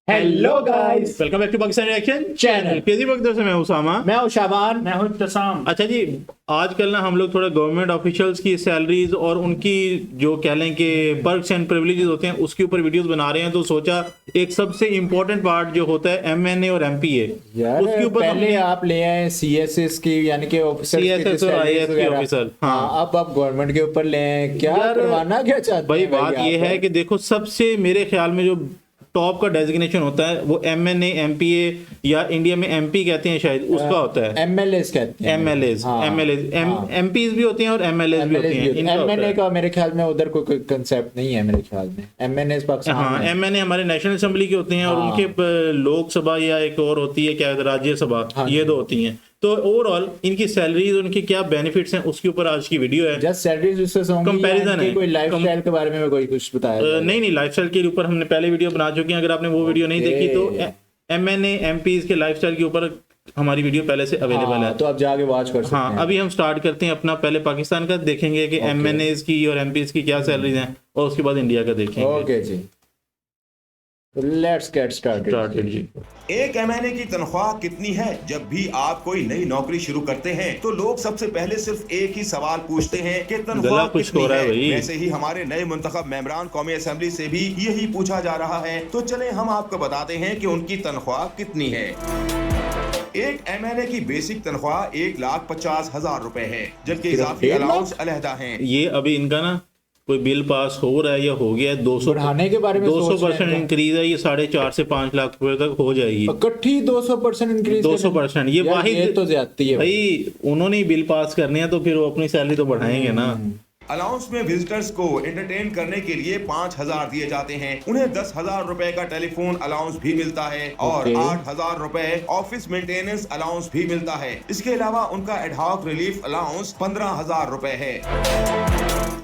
Hello guys, welcome back to Pakistan reaction channel. केजी वक्त से मैं उसामा। मैं हूं शाबान। मैं हूं तसाम। अच्छा जी, आजकल ना हम लोग थोड़ा गवर्नमेंट ऑफिशियल्स की सैलरीज और उनकी जो कह लें कि पर्क्स एंड प्रिविलेजेस होते हैं उसके ऊपर वीडियोस बना रहे हैं, तो सोचा एक सबसे इम्पोर्टेंट पार्ट जो होता है एमएनए और एमपीए यार उसके ऊपर पहले आप ले आए सीएसएस की यानी कि CSS और IAS के ऑफिसर। हाँ। अब आप गवर्नमेंट के ऊपर ले आए, क्या यार, करवाना क्या चाहते भाई हैं बात ये है कि देखो, सबसे मेरे ख्याल में जो टॉप का डेजिग्नेशन होता है वो एमएनए एमपीए या इंडिया में एमपी कहते हैं शायद, उसका होता है एमएलएस कहते हैं। एमएलएज एमपीज भी होते हैं और एमएलएज भी होते हैं। इनका होता एमएनए है। का मेरे ख्याल में उधर कोई कंसेप्ट नहीं है मेरे ख्याल में। एमएनए पाकिस्तान हाँ, में। एमएनए हमारे नेशनल असेंबली के होते हैं और हाँ। उनके लोकसभा या एक और होती है क्या, राज्यसभा, हाँ ये जी। दो होती हैं। तो ओवरऑल इनकी सैलरीज, उनकी क्या बेनिफिट्स हैं, उसके ऊपर आज की वीडियो है। जस्ट सैलरीज उससे होंगी, Comparison है। कोई लाइफस्टाइल के बारे में कोई कुछ बताया जाए? नहीं, लाइफस्टाइल के ऊपर हमने पहले वीडियो बना चुके हैं। अगर आपने वो वीडियो नहीं देखी तो एमएनए एमपीज के लाइफस्टाइल के ऊपर हमारी वीडियो पहले से अवेलेबल है। तो आप जाके वॉच कर सकते हाँ, हैं। अभी हम स्टार्ट करते हैं अपना। पहले पाकिस्तान का देखेंगे कि एमएनएज की और एमपीज की क्या सैलरीज हैं, और उसके बाद इंडिया का देखेंगे। ओके जी, लेट्स गेट स्टार्टेड जी। एक एमएनए की तनख्वाह कितनी है? जब भी आप कोई नई नौकरी शुरू करते हैं तो लोग सबसे पहले सिर्फ एक ही सवाल पूछते हैं कि तनख्वाह गला खुश्क कितनी हो रहा है है। भाई। वैसे ही हमारे नए मुंतखब मेंबरान कौमी असेंबली से भी यही पूछा जा रहा है। तो चले हम आपको बताते हैं कि उनकी तनख्वाह कितनी है। एक एमएनए की बेसिक तनख्वाह 1,50,000 रुपए है, जबकि इजाफी 1,50,000? अलाउंस अलहदा हैं। ये अभी इनका ना कोई बिल पास हो रहा है या हो गया है, 200 बढ़ाने के बारे में सोच रहे 200% हैं इंक्रीज है। ये 4.5 से 5 लाख रुपए तक हो जाएगी। इकट्ठी 200% इंक्रीज 200%। ये वाहिद, ये तो ज्यादती है भाई उन्होंने ही बिल पास करने हैं तो फिर वो अपनी सैलरी तो बढ़ाएंगे ना। अलाउंस में विजिटर्स को एंटरटेन करने के लिए 5,000 दिए जाते हैं। उन्हें 10,000 रुपए का टेलीफोन अलाउंस भी मिलता है और 8,000 रुपए ऑफिस मेंटेनेंस अलाउंस भी मिलता है। इसके अलावा उनका एडहॉक रिलीफ अलाउंस 15,000 रुपए है।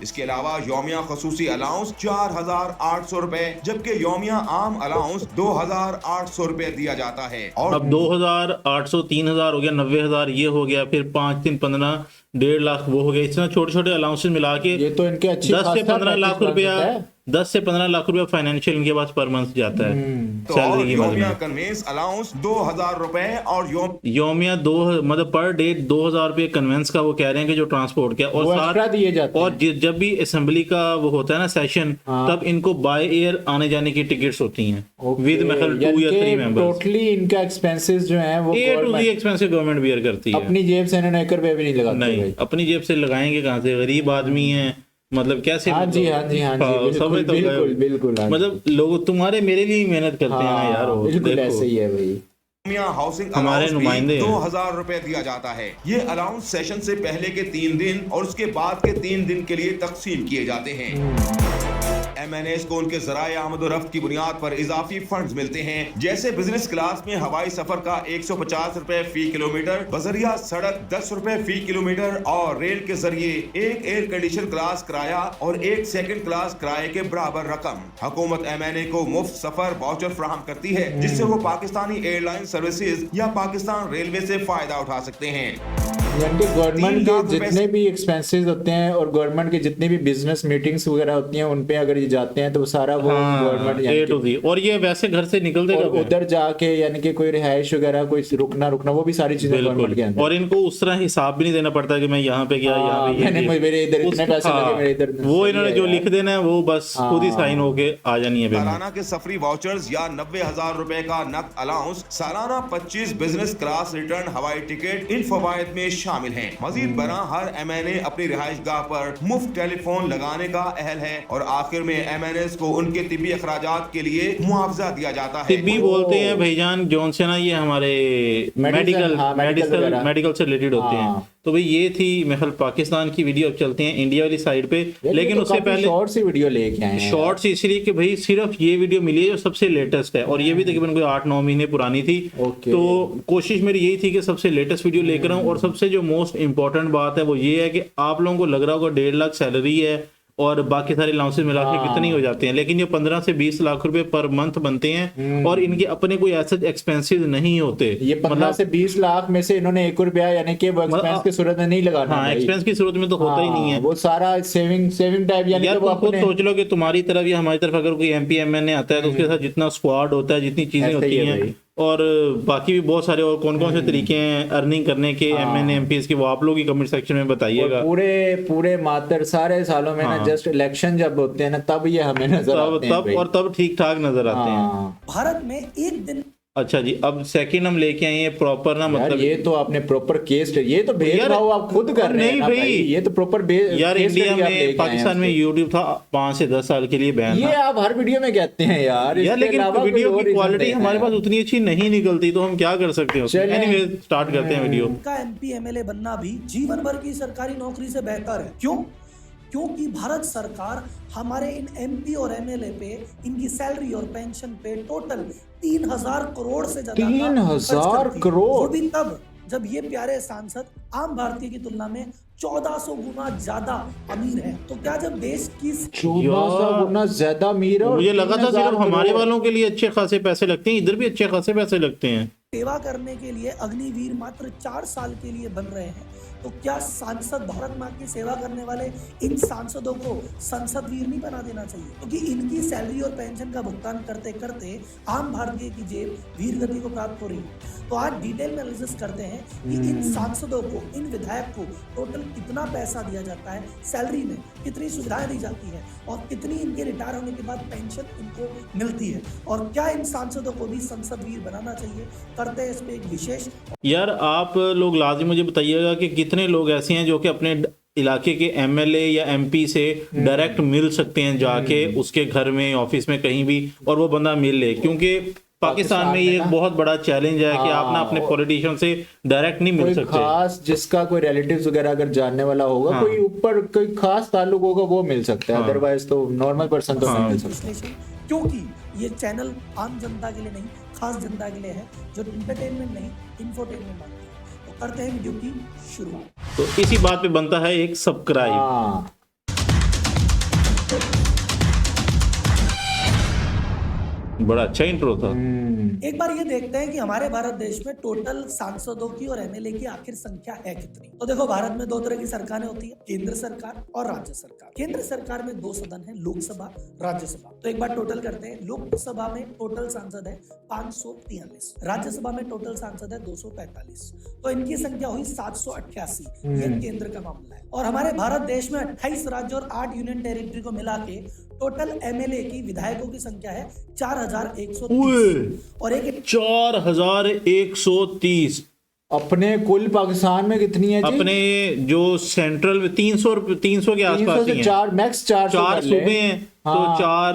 इसके अलावा योमिया खसूसी अलाउंस 4,800 रुपए, जबकि योमिया आम अलाउंस 2,800 रुपए दिया जाता है। और अब 2,800 3,000 हो गया, 90,000 ये हो गया, फिर 5 3 15 1.5 लाख वो हो गया। इस तरह छोटे छोटे अलाउंसेस मिला के ये तो इनके अच्छी 10 से खासा 15 लाख पैकेज रुपया, बनता है। 10 से 15 लाख रुपया फाइनेंशियल इनके पास पर मंथ जाता है तो सैलरी की योमिया मदद कन्वेंस अलाउंस 2,000 रुपए और योमिया 2 मतलब पर डे 2,000 रुपये कन्वेंस का वो कह रहे हैं कि जो ट्रांसपोर्ट का, और वो साथ एक्स्ट्रा दिए जाते और हैं। जब भी असेंबली का वो होता है ना सेशन, हाँ। तब इनको बाय एयर आने जाने की टिकट्स होती हैं विद मतलब 2 या 3 मेंबर्स। टोटली इनका एक्सपेंसेस जो है वो ए टू government दी एक्सपेंसिव गवर्नमेंट बियर करती है। अपनी जेब से इन्होंने 1 रुपया भी नहीं लगाते नहीं, भाई। अपनी जेब से लगाएंगे कहाँ से? गरीब आदमी हैं, मतलब कैसे? हाँ जी, हाँ जी, हाँ जी, बिल्कुल, समझ तो गए। बिल्कुल, बिल्कुल, हाँ जी। मतलब लोग तुम्हारे मेरे लिए ही मेहनत करते हैं ना यार। वो बिल्कुल देखो, ऐसे ही है भाई। योमिया हाउसिंग हमारे अलाउंस नुमाइंदे भी हैं। 2,000 रुपए दिया जाता है। ये अलाउंस सेशन से पहले के 3 दिन और उसके बाद के 3 दिन के लिए तकसीम किए जाते हैं। एमएनएस को उनके जराए आमद और रफ्त की बुनियाद पर इजाफी फंड्स मिलते हैं, जैसे बिजनेस क्लास में हवाई सफर का 150 रुपए फी किलोमीटर, बजरिया सड़क 10 रुपए फी किलोमीटर और रेल के जरिए एक एयर कंडीशन क्लास किराया और एक सेकंड क्लास किराए के बराबर रकम। हुकूमत एमएनए को मुफ्त सफर वाउचर फराहम करती है, जिससे वो पाकिस्तानी एयरलाइन सर्विसेज या पाकिस्तान रेलवे से फायदा उठा सकते हैं। यानी कि गवर्नमेंट 3 के लाख रुपए जितने भी एक्सपेंसेस होते हैं और गवर्नमेंट के जितने भी बिजनेस मीटिंग्स वगैरह होती हैं उन पे अगर ये जाते हैं तो सारा वो गवर्नमेंट ए टू दी। और ये वैसे घर से निकलते और कब हैं? उधर जाके यानी कि कोई रिहाइश वगैरह कोई रुकना वो भी सारी चीजें गवर्नमेंट के बिल्कुल। अंदर। और इनको उस तरह हिसाब भी नहीं देना पड़ता कि मैं यहाँ पे गया, यहाँ पे ये मैंने किया। मेरे इधर इतने पैसे हाँ, लगे, मेरे इधर वो इन्होंने जो लिख देना है वो बस खुद ही साइन होके आ जानी है पेमेंट। सालाना के सफरी वाउचर्स या 90,000 रुपए का नकद अलाउंस, सालाना 25 बिजनेस क्लास रिटर्न हवाई टिकट इन फवायद में शामिल हैं। मजीद बना हर एमएनए अपनी रिहाइश गाह पर मुफ्त टेलीफोन लगाने का अहल है और आखिर में एमएनएस को उनके तिब्बी अखराजात के लिए मुआवजा दिया जाता है। तिब्बी बोलते हैं भाईजान जॉन से ना, ये हमारे मेडिकल हाँ, वगैरह। मेडिकल से रिलेटेड होते हैं। हाँ। तो भाई ये थी महल पाकिस्तान की वीडियो। अब चलते हैं इंडिया वाली साइड पे, लेकिन उससे पहले शॉर्ट सी वीडियो लेके आए हैं। शॉर्ट्स इसलिए कि भाई सिर्फ ये वीडियो मिली है जो सबसे लेटेस्ट है, और ये भी तकरीबन कोई 8-9 महीने पुरानी थी। ओके। तो कोशिश मेरी यही थी कि सबसे लेटेस्ट वीडियो लेकर आऊं। और सबसे जो मोस्ट इंपॉर्टेंट बात है वो ये है कि आप लोगों को लग रहा होगा 1.5 लाख सैलरी है, और बाकी सारे अलाउंसेस मिला के कितने हो जाते हैं, लेकिन ये 15 से 20 लाख रुपए पर मंथ बनते हैं और इनके अपने कोई ऐसे एक्सपेंसेस नहीं होते। ये 15 से 20 लाख में से इन्होंने 1 रुपया यानी कि वो एक्सपेंस की सूरत में नहीं लगाना। हाँ, एक्सपेंस की सूरत में तो होता ही नहीं है, वो सारा सेविंग टाइप। यानी यार कि वो तुम खुद अपने सोच लो कि तुम्हारी तरफ या हमारी तरफ अगर कोई एमपी एमएनए आता है तो उसके साथ जितना स्क्वाड होता है, जितनी चीजें ऐसा होती ही है हैं भाई। और बाकी भी बहुत सारे और कौन कौन से तरीके हैं अर्निंग करने के एमएनए एमपीएस के, वो आप लोग ही कमेंट सेक्शन में बताइएगा। पूरे मात्र सारे सालों में ना जस्ट इलेक्शन जब होते हैं ना तब ये हमें नजर आते हैं भाई। तब ठीक ठाक नजर आते हैं। भारत में एक दिन। अच्छा जी, अब सेकंड हम लेके आए हैं प्रॉपर ना, मतलब ये तो आपने प्रॉपर केस, ये तो भेदभाव आप खुद कर रहे हैं ना भाई। ये तो प्रॉपर यार इंडिया में पाकिस्तान में यूट्यूब था 5 से 10 साल के लिए बैन ये आप हर वीडियो में कहते हैं यार लेकिन वीडियो की क्वालिटी हमारे पास उतनी अच्छी नहीं निकलती, तो हम क्या कर सकते हैं। एनीवे स्टार्ट करते हैं वीडियो। उनका एमपी एमएलए बनना भी जीवन भर की सरकारी नौकरी से बेहतर है। क्यों? क्योंकि भारत सरकार हमारे इन एमपी और एमएलए पे, इनकी सैलरी और पेंशन पे टोटल 3000 करोड़ से ज्यादा 3000 करोड़, वो भी तब जब ये प्यारे सांसद आम भारतीय की तुलना में 1400 गुना ज्यादा अमीर है। तो क्या जब देश की 1400 गुना ज्यादा अमीर है? मुझे लगा था सिर्फ हमारे वालों के लिए अच्छे खासे पैसे लगते हैं, इधर भी अच्छे खासे पैसे लगते हैं। सेवा करने के लिए अग्निवीर मात्र 4 साल के लिए बन रहे हैं, तो क्या सांसद भारत माँ की सेवा करने वाले इन सांसदों को संसद वीर नहीं बना देना चाहिए? क्योंकि इनकी सैलरी और पेंशन का भुगतान करते करते आम भारतीय की जेब वीर गति को प्राप्त हो रही है। तो आज डिटेल में एनालिसिस करते हैं कि इन सांसदों को, इन विधायक को टोटल कितना पैसा दिया जाता है, सैलरी में कितनी सुविधाएं दी जाती है और कितनी इनके रिटायर होने के बाद पेंशन इनको मिलती है, और क्या इन सांसदों को भी संसद वीर बनाना चाहिए। करते हैं इस पे एक विशेष। यार आप लोग लाजिम मुझे बताइएगा कि कितने लोग ऐसे हैं जो कि अपने इलाके के एमएलए या एमपी से डायरेक्ट मिल सकते हैं जाके उसके घर में, ऑफिस में, कहीं भी, और वो बंदा मिल ले। क्योंकि पाकिस्तान में ये एक बहुत बड़ा चैलेंज है कि आप ना अपने पॉलिटिशियन से डायरेक्ट नहीं मिल सकते। खास जिसका कोई रिलेटिव्स वगैरह अगर जानने वाला होगा, कोई ऊपर कोई खास ताल्लुक होगा, वो मिल सकता है, अदरवाइज तो नॉर्मल पर्सन तो नहीं मिल सकता। क्योंकि ये चैनल आम जनता के लिए नहीं, खास जनता के लिए है, जो एंटरटेनमेंट नहीं इंफोटेनमेंट मांगती है। तो करते हैं वीडियो की शुरुआत। तो इसी बात पे बनता है एक सब्सक्राइब। बड़ा अच्छा इंट्रो था। एक बार ये देखते हैं कि हमारे भारत देश में टोटल सांसदों की और एमएलए की आखिर संख्या है कितनी। तो देखो, भारत में 2 तरह की सरकारें होती है, केंद्र सरकार और राज्य सरकार। केंद्र सरकार में 2 सदन है, लोकसभा, राज्यसभा। तो एक बार टोटल करते हैं। लोकसभा में टोटल सांसद है 543, राज्यसभा में टोटल सांसद है 245। तो इनकी संख्या हुई 788। ये केंद्र का मामला है। और हमारे भारत देश में 28 राज्य और 8 यूनियन टेरिटरी को मिला के टोटल एमएलए की, विधायकों की संख्या है 4130 और एक 4130। अपने कुल पाकिस्तान में कितनी है जी? अपने जो सेंट्रल में 300 के आसपास ही हैं। 4 मैक्स 4 सूबे हैं, तो 4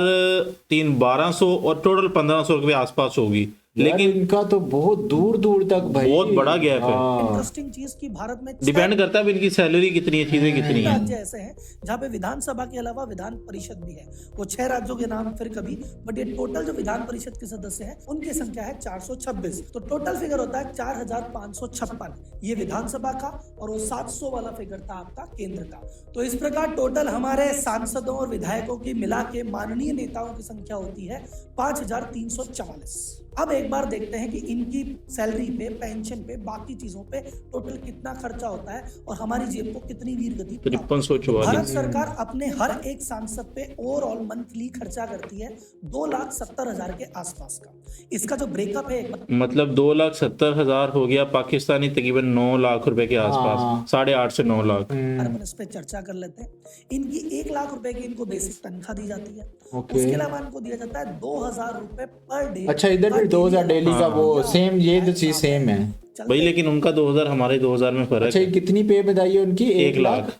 3 1200 और टोटल 1500 के आसपास होगी। लेकिन इनका तो बहुत दूर दूर तक भाई बहुत बड़ा गैप है। इंटरेस्टिंग चीज की भारत में डिपेंड करता है इनकी सैलरी कितनी है, चीजें कितनी है। राज्य ऐसे हैं जहाँ पे विधानसभा के अलावा विधान परिषद भी है। वो 6 राज्यों के नाम फिर कभी, बट ये टोटल जो विधान परिषद के सदस्य हैं उनकी संख्या है 426। तो टोटल फिगर होता है 4556, ये विधानसभा का, और वो 700 वाला फिगर था आपका केंद्र का। तो इस प्रकार टोटल हमारे सांसदों और विधायकों की मिला के माननीय नेताओं की संख्या होती है 5344। अब एक बार देखते हैं कि इनकी सैलरी पे, पेंशन पे, बाकी चीजों पे टोटल कितना खर्चा होता है और हमारी जेब को कितनी वीरगति। 5344। भारत सरकार अपने हर एक सांसद पे ओवरऑल मंथली खर्चा करती है 2,70,000 के आसपास का। इसका जो ब्रेकअप है, मतलब 2,70,000 हो गया पाकिस्तानी तकरीबन 9 लाख रुपए के आसपास, 8.5 से 9 लाख। अपन इस पे चर्चा कर लेते हैं। इनकी 1 लाख रुपए की इनको बेसिक तनख्वाह दी जाती है। उसके अलावा इनको दिया जाता है 2,000 रुपए पर डे। अच्छा, इधर भी 2000 डेली का वो सेम, ये जो चीज सेम है भाई, लेकिन उनका 2000 हमारे 2000 में फर्क। अच्छा, कितनी पे बताइए उनकी? 1 लाख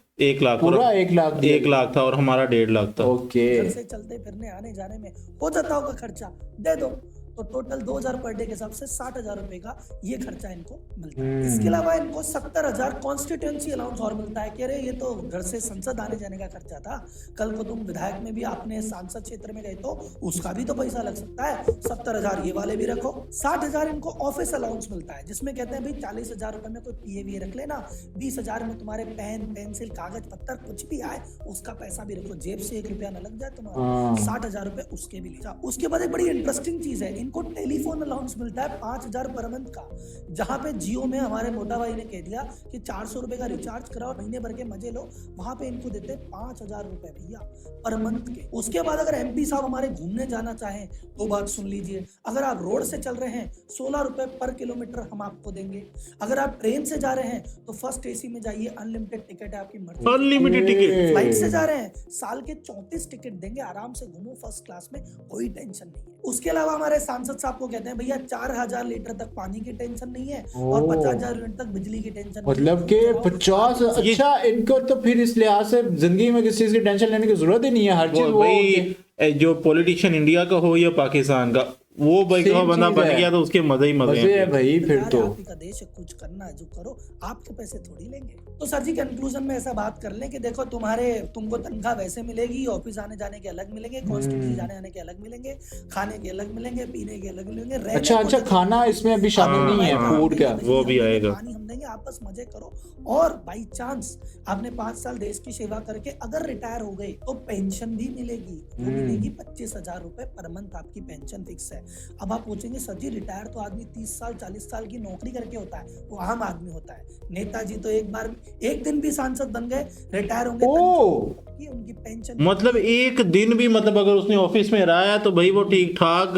पूरा 1 लाख 1 लाख था और हमारा 1.5 लाख था। ओके, से चलते फिरने आने जाने में हो जाता होगा खर्चा, दे दो। तो टोटल 2000 पर डे के हिसाब से 60,000 रुपए का ये खर्चा इनको मिलता है। इसके अलावा इनको 70,000 कॉन्स्टिट्यूएंसी अलाउंस और मिलता है कि अरे ये तो घर से संसद आने जाने का खर्चा था, कल को तुम विधायक में भी आपने सांसद क्षेत्र में गए तो उसका भी तो पैसा लग सकता है, 70,000 ये वाले भी रखो। 60,000 इनको ऑफिस अलाउंस मिलता है, जिसमें कहते हैं भाई 40,000 रुपए में कोई PA रख लेना, 20,000 में तुम्हारे पेन पेंसिल कागज पत्तर कुछ भी आए उसका पैसा भी रखो, जेब से 1 रुपया न लग जाए तुम्हारा। 60,000 रुपए उसके भी लिए। उसके बाद एक बड़ी इंटरेस्टिंग चीज है, इनको टेलीफोन अलाउंस मिलता है 5,000 पर मंथ का, जहां पे जियो में हमारे मोटा भाई ने कह दिया कि 400 रुपए का रिचार्ज कराओ, महीने भर के मजे लो, वहां पे इनको देते हैं 5,000 रुपए भैया पर मंथ के। उसके बाद अगर MP साहब हमारे घूमने जाना चाहें तो बात सुन लीजिए, अगर आप रोड से चल रहे हैं 16 रुपए पर किलोमीटर हम आपको देंगे। अगर आप ट्रेन से जा रहे हैं तो फर्स्ट AC में जाइए, अनलिमिटेड टिकट है आपकी मर्जी। Unlimited ticket. फ्लाइट से जा रहे हैं साल के 34 टिकट देंगे, आराम से घूमो फर्स्ट क्लास में, कोई टेंशन नहीं है। उसके अलावा हमारे सांसद साहब को कहते हैं भैया 4,000 लीटर तक पानी की टेंशन नहीं है और 50,000 यूनिट तक बिजली की टेंशन। मतलब कि 50, अच्छा इनको तो फिर इस लिहाज से जिंदगी में किसी चीज की टेंशन लेने की जरूरत ही नहीं है, हर चीज भाई जो पॉलिटिशियन इंडिया का हो या पाकिस्तान का, वो भाई का बंदा बन गया तो उसके मजे ही मजे हैं भाई। फिर तो आप ही का देश है, कुछ करना है जो करो, आपके पैसे थोड़ी लेंगे। तो सर जी कंक्लूजन में ऐसा बात कर लें कि देखो तुमको तनख्वाह वैसे मिलेगी, ऑफिस आने जाने के अलग मिलेंगे, कॉन्स्टिट्यूंसी जाने आने के अलग मिलेंगे, खाने के अलग मिलेंगे, पीने के अलग मिलेंगे। अच्छा खाना इसमें अभी शामिल नहीं है, फूड का वो भी आएगा। पानी हम देंगे, आप बस मजे करो। और बाई चांस आपने 5 साल देश की सेवा करके अगर रिटायर हो गए तो पेंशन भी मिलेगी, वो मिलेगी 25,000 रुपए पर मंथ, आपकी पेंशन फिक्स है। अब आप पूछेंगे सर जी रिटायर तो आदमी 30 साल 40 साल की नौकरी करके होता है, वो आम आदमी होता है। नेताजी तो एक दिन भी सांसद बन गए, रिटायर होंगे, उनकी पेंशन मतलब एक दिन भी, मतलब अगर उसने ऑफिस में रहा तो भाई वो ठीक ठाक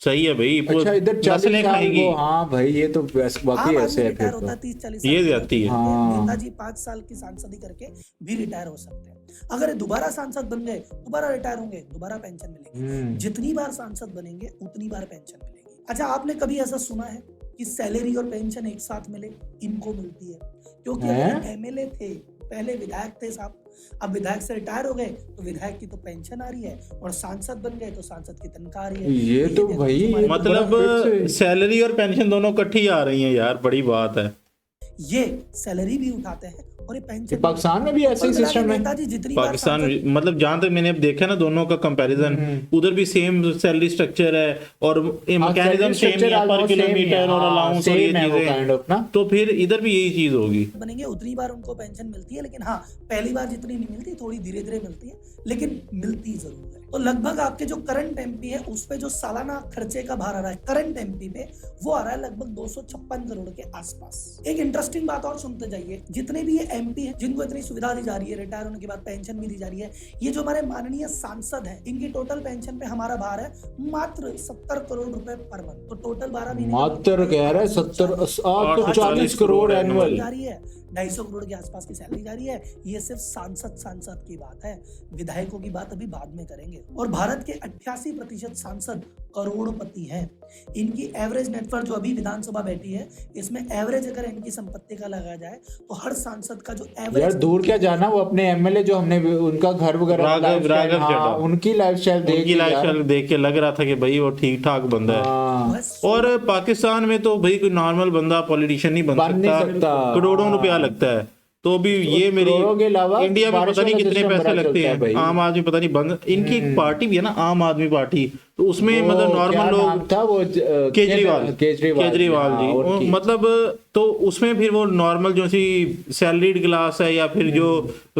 सही है भाई। अच्छा इधर 40 खाएगी। हाँ भाई ये तो वाकई ऐसे है, फिर होता है 30-40 ये जाती है। नेताजी 5 साल की सांसदी करके भी रिटायर हो सकते हैं। अगर दोबारा सांसद बन गए, दोबारा रिटायर होंगे, दोबारा पेंशन मिलेगी। जितनी बार सांसद बनेंगे उतनी बार पेंशन मिलेगी। अच्छा आपने कभी ऐसा सुना है कि सैलरी और पेंशन एक साथ मिले? इनको मिलती है, क्योंकि MLA थे, पहले विधायक थे साहब, अब विधायक से रिटायर हो गए तो विधायक की तो पेंशन आ रही है, और सांसद बन गए तो सांसद की तनख्वाह आ रही है। ये तो भाई मतलब सैलरी और पेंशन दोनों इकट्ठी आ रही हैं यार, बड़ी बात है। ये सैलरी भी उठाते हैं और ये पेंशन। पाकिस्तान में भी ऐसा ही सिस्टम है। पाकिस्तान मतलब जहां तक मैंने देखा ना दोनों का कंपैरिजन, उधर भी सेम सैलरी स्ट्रक्चर है और मैकेनिज्म सेम है पर किलोमीटर और अलाउंस और ये चीजें, तो फिर इधर भी यही चीज होगी। बनेंगे उतनी बार उनको पेंशन मिलती है, लेकिन हाँ पहली बार जितनी नहीं मिलती, थोड़ी धीरे धीरे मिलती है, लेकिन मिलती जरूर है। तो लगभग आपके जो करंट MP है उस पे जो सालाना खर्चे का भार आ रहा है करंट MP पे, वो आ रहा है लगभग 256 करोड़ के आसपास। एक इंटरेस्टिंग बात और सुनते जाइए, जितने भी ये MP है जिनको इतनी सुविधा दी जा रही है, रिटायर होने के बाद पेंशन भी दी जा रही है, ये जो हमारे माननीय सांसद है, इनकी टोटल पेंशन पे हमारा भार है मात्र 70 करोड़ रुपए पर मंथ। तो टोटल 12 महीने मात्र कह रहा है 40 करोड़ एनुअल जा रही है, 250 करोड़ के आसपास की सैलरी जा रही है। ये सिर्फ सांसद की बात है, विधायकों की बात अभी बाद में करेंगे। और भारत के 88% सांसद करोड़पति हैं। इनकी एवरेज नेटवर्थ जो अभी विधानसभा बैठी है, इसमें एवरेज अगर इनकी संपत्ति का लगाया जाए तो हर सांसद का जो एवरेज, यार दूर क्या जाना, वो अपने MLA जो हमने उनका घर वगैरह उनकी लाइफस्टाइल देख के लग रहा था कि भाई वो ठीक ठाक बंदा है। और पाकिस्तान में तो भाई कोई नॉर्मल बंदा पॉलिटिशियन नहीं बन सकता, करोड़ों रुपया लगता है। तो भी ये मेरी इंडिया में पता नहीं कितने पैसे लगते हैं, आम आदमी पता नहीं बंद। इनकी एक पार्टी भी है ना, आम आदमी पार्टी, तो उसमें मतलब नॉर्मल लोग था वो केजरीवाल जी, मतलब तो उसमें फिर वो नॉर्मल जो सी सैलरीड क्लास है या फिर जो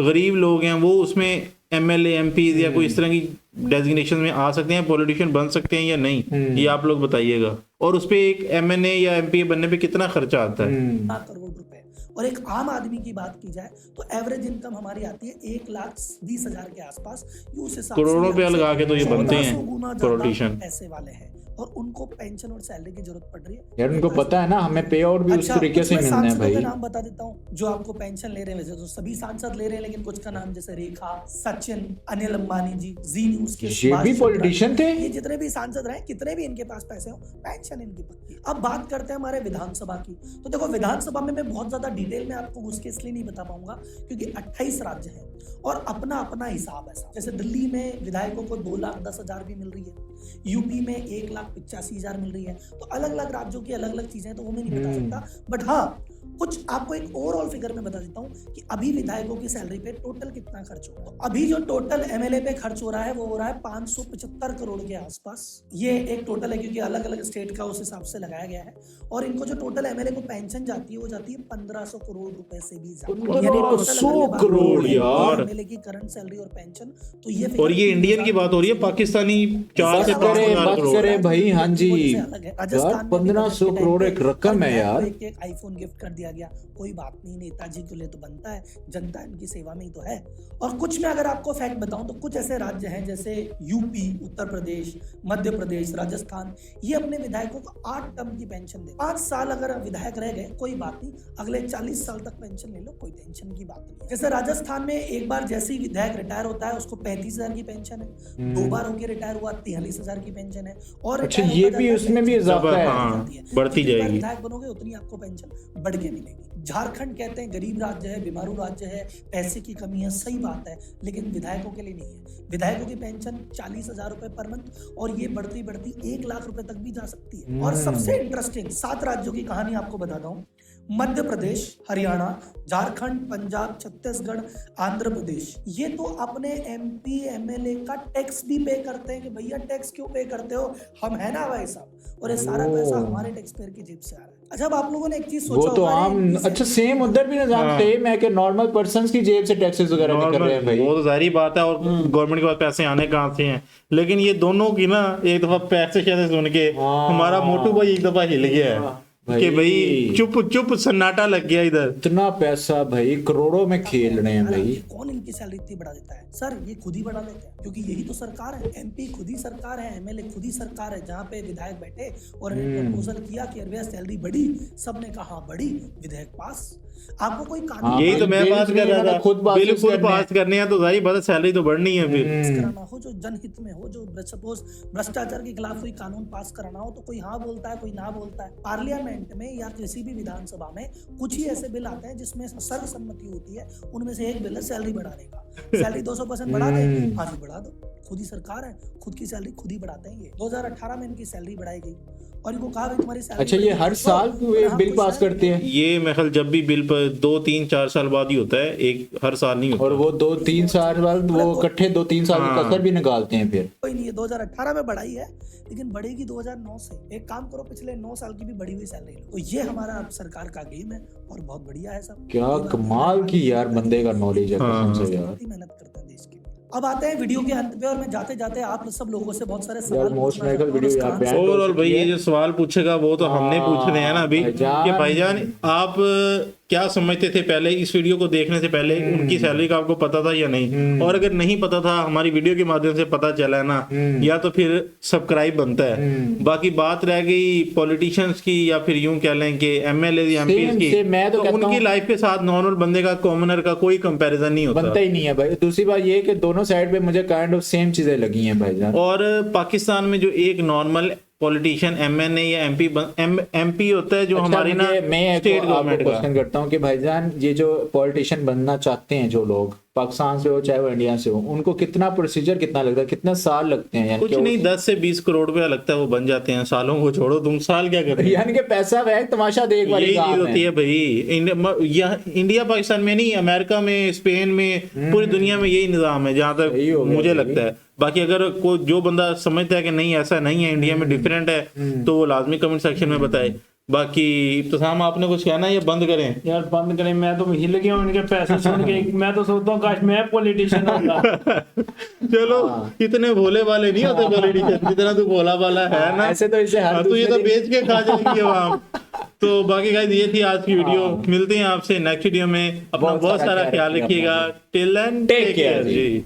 गरीब लोग हैं वो उसमें MLA MPs या कोई इस तरह की डेजिग्नेशन में आ सकते हैं, पॉलिटिशियन बन सकते हैं या नहीं, ये आप लोग बताइएगा। और उस पे एक MNA या MP बनने पे कितना खर्चा आता है? करोड़ रुपए। और एक आम आदमी की बात की जाए तो एवरेज इनकम हमारी आती है 1,20,000 के आसपास। करोड़ों रुपया लगा के तो ये बनते हैं पॉलिटिशियन, पैसे वाले हैं, और उनको पेंशन और सैलरी की जरूरत पड़ रही है। यार उनको पता है ना हमें पे आउट भी उस तरीके से मिलना है भाई। नाम बता देता हूँ जो आपको पेंशन ले रहे हैं, वैसे तो सभी सांसद ले रहे हैं, लेकिन कुछ का नाम जैसे रेखा, सचिन, अनिल अंबानी जी, जी न्यूज के, ये भी पॉलिटिशियन थे। ये जितने भी सांसद रहे, कितने भी इनके पास पैसे हो, पेंशन इनकी पक्की। अब बात करते हैं हमारे विधानसभा की। तो देखो विधानसभा में मैं बहुत ज्यादा डिटेल में आपको घुस के इसलिए नहीं बता पाऊंगा क्योंकि 28 राज्य हैं और अपना अपना हिसाब है। जैसे दिल्ली में विधायकों को 2,10,000 भी मिल रही है, यूपी में 1,85,000 मिल रही है। तो अलग अलग राज्यों की अलग अलग चीजें, तो वो मैं नहीं बता सकता, बट हाँ कुछ आपको एक ओवरऑल फिगर में बता देता हूँ कि अभी विधायकों की सैलरी पे टोटल कितना खर्च हो। तो अभी जो टोटल एमएलए पे खर्च हो रहा है वो हो रहा है 575 करोड़ के आसपास। ये एक टोटल है क्योंकि अलग अलग स्टेट का उस हिसाब से लगाया गया है। और इनको जो टोटल एमएलए को पेंशन जाती है वो जाती है 1500 करोड़ रुपए से भी ज्यादा। 1500 करोड़ यार, एमएलए की करंट सैलरी और पेंशन। तो ये और ये इंडियन की बात हो रही है, पाकिस्तानी 4 से 5 हजार करोड़ करे भाई। हाँ जी राजस्थान में 1500 करोड़ एक रकम है यार। एक आईफोन गिफ्ट कर दिया गया, कोई बात नहीं, नेताजी के लिए तो बनता है, जनता इनकी सेवा में ही तो है। और कुछ मैं अगर आपको फैक्ट बताऊं तो कुछ ऐसे राज्य हैं जैसे यूपी, उत्तर प्रदेश, मध्य प्रदेश, राजस्थान, ये अपने विधायकों को 8 टर्म की पेंशन दे। 5 साल अगर विधायक रह गए कोई बात नहीं, अगले 40 साल तक पेंशन ले लो, कोई टेंशन की बात नहीं। जैसे राजस्थान में एक बार जैसे ही विधायक रिटायर होता है उसको 35,000 की पेंशन है, 2 बार होकर रिटायर हुआ 43,000 की पेंशन है। और अच्छा ये भी उसमें भी इजाफा है, बढ़ती जाएगी। विधायक बनोगे उतनी आपको पेंशन बढ़ के मिलेगी। झारखंड कहते हैं गरीब राज्य है, बीमारू राज्य है, पैसे की कमी है, सही बात है, लेकिन विधायकों के लिए नहीं है। विधायकों की पेंशन 40,000 रुपए पर मंथ, और ये बढ़ती बढ़ती 1 लाख रुपए तक भी जा सकती है। और सबसे इंटरेस्टिंग 7 राज्यों की कहानी आपको बताता हूँ। मध्य प्रदेश, हरियाणा, झारखंड, पंजाब, छत्तीसगढ़, आंध्र प्रदेश, ये तो अपने एमपी एमएलए का टैक्स भी पे करते हैं कि भैया टैक्स क्यों पे करते हो, हम है ना भाई साहब, और ये सारा पैसा हमारे टैक्स पेयर की जेब से आ रहा है। अच्छा अब आप लोगों ने एक चीज सोचा वो तो आम, अच्छा सेम उधर भी निजाम सेम है कि नॉर्मल पर्संस की जेब से टैक्सेस वगैरह निकल रहे हैं भाई। वो तो जाहिर बात है, और गवर्नमेंट के पास पैसे आने कहाँ से हैं। लेकिन ये दोनों की ना एक दफा पैसे शैसे सुन के हमारा मोटू भाई एक दफा हिल गया है कि भाई चुप चुप सन्नाटा लग गया इधर। इतना पैसा भाई, करोड़ों में खेल रहे हैं भाई। कौन इनकी सैलरी इतनी बढ़ा देता है सर? ये खुद ही बढ़ा लेते हैं, क्योंकि यही तो सरकार है। एमपी खुद ही सरकार है, एमएलए खुद ही सरकार है, जहाँ पे विधायक बैठे और प्रपोजल किया कि अरे सैलरी बढ़ी, सबने कहा बढ़ी, विधेयक पास। आपको कोई कानून, यही तो मैं बात कर रहा था, बिल्कुल पास करने हैं तो जाहिर बात है सैलरी तो बढ़नी है। फिर कराना हो जो जनहित में हो, जो सपोज भ्रष्टाचार के खिलाफ कोई कानून पास कराना हो, तो कोई हाँ बोलता है, कोई ना बोलता है। पार्लियामेंट में या किसी भी विधानसभा में कुछ ही ऐसे बिल आते हैं जिसमें सर्वसम्मति होती है, उनमें से एक बिल है सैलरी बढ़ाने का। सैलरी 200% बढ़ा दे, हाँ जी बढ़ा दो, खुद ही सरकार है, खुद की सैलरी खुद ही बढ़ाते हैं। ये 2018 में इनकी सैलरी बढ़ाई गई और इनको कहा भाई तुम्हारी सैलरी। अच्छा ये हर साल बिल पास करते हैं? ये मैं ख्याल जब भी बिल पर 2, 3, 4 साल बाद ही होता है, एक हर साल नहीं होता। और वो 2, 3 साल बाद वो इकट्ठे 2, 3 साल की कसर भी निकालते हैं फिर। कोई नहीं है, 2018 में बढ़ाई है, लेकिन बढ़ेगी 2009 से। एक काम करो, पिछले 9 साल की भी बढ़ी हुई सैलरी लो। तो ये हमारा सरकार का गेम है और बहुत बढ़िया है सब। क्या कमाल की यार बंदे का नॉलेज है कसम से यार। मेहनत करता है देश के लिए। अब आते हैं वीडियो के अंत पे, और मैं जाते जाते आप सब लोगों से बहुत सारे सवाल मोस्ट मेडिकल वीडियो यहाँ पे और भाई ये जो सवाल पूछेगा वो तो हमने पूछने हैं ना अभी कि भाईजान आप क्या समझते थे पहले, इस वीडियो को देखने से पहले उनकी सैलरी का आपको पता था या नहीं? और अगर नहीं पता था, हमारी वीडियो के माध्यम से पता चला है ना, या तो फिर सब्सक्राइब बनता है। बाकी बात रह गई पॉलिटिशियंस की या फिर यूं कह लें कि एमएलए या एमपीज की, मैं तो उनकी लाइफ के साथ नॉर्मल बंदे का, कॉमनर का कोई कंपैरिजन नहीं होता, बनता ही नहीं है भाई। दूसरी बात ये कि दोनों साइड पे मुझे काइंड ऑफ सेम चीजें लगी हैं भाईजान। और पाकिस्तान में जो एक नॉर्मल पॉलिटिशियन एमएनए या एमपी होता है, जो हमारी ना स्टेट गवर्नमेंट का, क्वेश्चन करता हूँ कि भाईजान ये जो पॉलिटिशियन बनना चाहते हैं जो लोग, पाकिस्तान से हो चाहे वो इंडिया से हो, उनको कितना प्रोसीजर कितना लगता है, कितने साल लगते हैं? कुछ नहीं, 10 से 20 करोड़ रुपया लगता है, वो बन जाते हैं। सालों को छोड़ो, तुम साल क्या कर रहे हो? यानी कि पैसा वह तमाशा देख वाली चीज होती है भाई। इंडिया पाकिस्तान में नहीं, अमेरिका में, स्पेन में, पूरी दुनिया में यही निजाम है जहां तक मुझे लगता है। बाकी अगर कोई जो बंदा समझता है कि नहीं ऐसा नहीं है, इंडिया में डिफरेंट है, तो वो लाजमी कमेंट सेक्शन में बताए। बाकी इब्तिसाम आपने कुछ कहना है या बंद करें? यार बंद करें, मैं तो हिल गया उनके पैसे सुन के। मैं तो सोचता हूँ काश मैं पॉलिटिशियन होता। चलो इतने भोले वाले नहीं होते पॉलिटिशियन, जितना तू भोला वाला है ना, ऐसे तो इसे तू ये तो बेच के खा जाएगी वहाँ। तो बाकी गाइस ये थी आज की वीडियो। मिलते हैं आपसे नेक्स्ट वीडियो में। अपना बहुत सारा ख्याल रखिएगा। टिल देन टेक केयर जी।